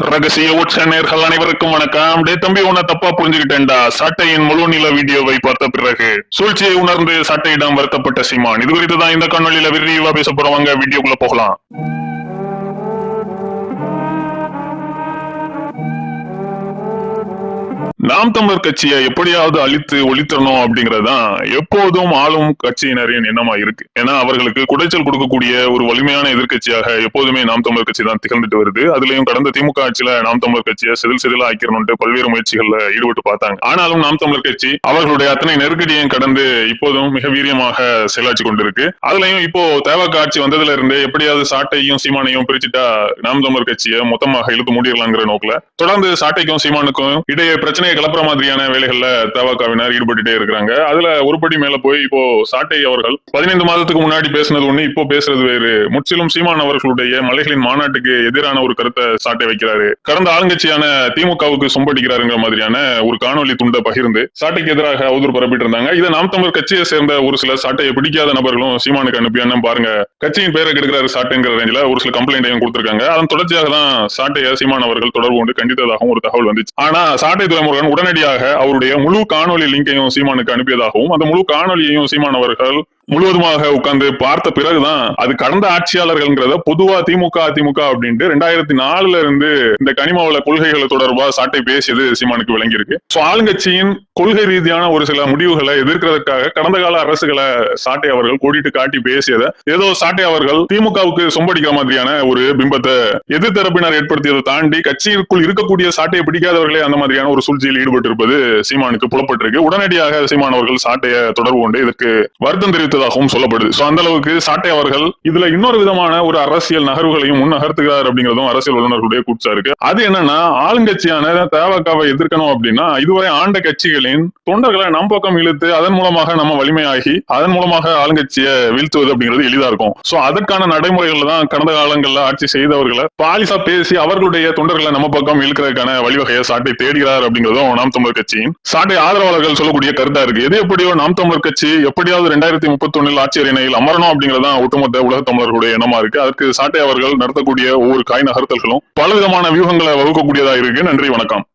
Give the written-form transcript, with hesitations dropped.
ரகசிய உச்ச நேர்கள் அனைவருக்கும் வணக்கம். டே தம்பி, உன்னை தப்பா புரிஞ்சுக்கிட்டேன்டா. சாட்டையின் முழு நில வீடியோவை பார்த்த பிறகு சூழ்ச்சியை உணர்ந்து சாட்டையிடம் வருத்தப்பட்ட சீமான். இது குறித்து தான் இந்த காணொலியில விரிவா பேச போறவங்க. வீடியோக்குள்ள போகலாம். நாம் தமிழர் கட்சியை எப்படியாவது அழித்து ஒழித்தரணும் அப்படிங்கறதுதான் எப்போதும் ஆளும் கட்சியினரின் எண்ணமா இருக்கு. ஏன்னா அவர்களுக்கு குடைச்சல் கொடுக்கக்கூடிய ஒரு வலிமையான எதிர்கட்சியாக எப்போதுமே நாம் தமிழர் கட்சி தான் திகழ்ந்துட்டு வருது. அதுலயும் கடந்த திமுக ஆட்சியில நாம் தமிழர் கட்சியை செதிலா ஆக்கிரணும்னு பல்வேறு முயற்சிகள்ல ஈடுபட்டு பார்த்தாங்க. ஆனாலும் நாம் தமிழர் கட்சி அவர்களுடைய அத்தனை நெருக்கடியையும் கடந்து இப்போதும் மிக வீரியமாக செயலாற்றி கொண்டிருக்கு. அதுலயும் இப்போ தேவக ஆட்சி வந்ததுல இருந்து எப்படியாவது சாட்டையும் சீமானையும் பிரிச்சுட்டா நாம் தமிழர் கட்சியை மொத்தமாக இழுத்து மூடிடலாங்கிற நோக்கில தொடர்ந்து சாட்டைக்கும் சீமானுக்கும் இடையே பிரச்சனை கிளப்புற மாதிரியான வேலைகள்ல தவகவினர் ஈடுபட்டுட்டே இருக்கிறாங்க. அதுல ஒருபடி மேல போய் இப்போ சாட்டை அவர்கள் 15 மாதத்துக்கு முன்னாடி பேசினது ஒண்ணு, இப்போ பேசுறது வேறு. முற்றிலும் சீமான் அவர்களுடைய மலைகளின் மாநாட்டுக்கு எதிரான ஒரு கருத்தை சாட்டை வைக்கிறாரு. கடந்த ஆளுங்கட்சியான திமுகவுக்கு சொம்படிக்கிறாருங்கிற மாதிரியான ஒரு காணொலி துண்டை பகிர்ந்து சாட்டைக்கு எதிராக அவதூறு பரப்பிட்டு இருந்தாங்க. இதை நாம் தமிழர் கட்சியை சேர்ந்த ஒரு சில சாட்டையை பிடிக்காத நபர்களும் சீமானுக்கு அனுப்பி என்ன பாருங்க, கட்சியின் பேரை கெடுக்கிறாரு சாட்டைங்கிற ரேஞ்சில ஒரு சில கம்ப்ளைண்டையும் கொடுத்திருக்காங்க. அதன் தொடர்ச்சியாக தான் சாட்டையை சீமான் அவர்கள் தொடர்பு கொண்டு கண்டித்ததாகவும் ஒரு தகவல் வந்துச்சு. ஆனா சாட்டை துறைமுருகன் உடனடியாக அவருடைய முழு காணொலி லிங்கையும் சீமானுக்கு அனுப்பியதாகவும் அந்த முழு காணொலியையும் சீமான் அவர்கள் முழுவதுமாக உட்கார்ந்து பார்த்த பிறகுதான் அது கடந்த ஆட்சியாளர்கள்ங்கிறத பொதுவா திமுக அதிமுக அப்படின்ட்டு 2004 இருந்து இந்த கனிமவள கொள்கைகளை தொடர்பா சாட்டை பேசியது சீமானுக்கு விளங்கி இருக்கு. ஆளுங்கட்சியின் கொள்கை ரீதியான ஒரு சில முடிவுகளை எதிர்க்கிறதுக்காக கடந்த கால அரசுகளை சாட்டை அவர்கள் கோடிட்டு காட்டி பேசியதை ஏதோ சாட்டை அவர்கள் திமுகவுக்கு சொம்படிக்கிற மாதிரியான ஒரு பிம்பத்தை எதிர்த்தரப்பினர் ஏற்படுத்தியதை தாண்டி கட்சிக்குள் இருக்கக்கூடிய சாட்டையை பிடிக்காதவர்களே அந்த மாதிரியான ஒரு சூழ்ச்சியில் ஈடுபட்டு இருப்பது சீமானுக்கு புலப்பட்டிருக்கு. உடனடியாக சீமான் அவர்கள் சாட்டையை தொடர்பு கொண்டு இதற்கு வருத்தம் தெரிவித்து சொல்லப்படுது. அந்த அளவுக்கு சாட்டை அவர்கள் இதுல இன்னொரு விதமான ஒரு அரசியல் நகர்வுகளையும் முன்னகர்த்துகிறார் அப்படிங்கிறதும் அரசியல் வல்லுநர்களுடைய கூச்சா இருக்கு. அது என்னன்னா, ஆளுங்கட்சியான தவகவை எதிர்க்கணும் அப்படின்னா இதுவரை ஆண்ட கட்சிகளின் தொண்டர்களை நம் பக்கம் இழுத்து அதன் மூலமாக நம்ம வலிமையாகி அதன் மூலமாக ஆளுங்கட்சியை வீழ்த்துவது அப்படிங்கிறது எளிதா இருக்கும். அதற்கான நடைமுறைகள் தான் கடந்த காலங்களில் ஆட்சி செய்தவர்களை பாலிசா பேசி அவர்களுடைய தொண்டர்களை நம்ம பக்கம் இழுக்கிறதுக்கான வழிவகையை சாட்டை தேடுகிறார் அப்படிங்கிறதும் நாம் தமிழர் கட்சியின் சாட்டை ஆதரவாளர்கள் சொல்லக்கூடிய கருத்தா இருக்கு. எது எப்படியோ நாம் தமிழர் கட்சி எப்படியாவது 2031 ஆட்சி அரியணையில் அமரணும் அப்படிங்கிறதான் ஒட்டுமொத்த உலக தமிழர்களுடைய எண்ணமா இருக்கு. அதற்கு சாட்டை அவர்கள் நடத்தக்கூடிய ஒவ்வொரு காய் நகர்த்தல்களும் பல விதமான வியூகங்களை வகுக்கக்கூடியதா இருக்கு. நன்றி, வணக்கம்.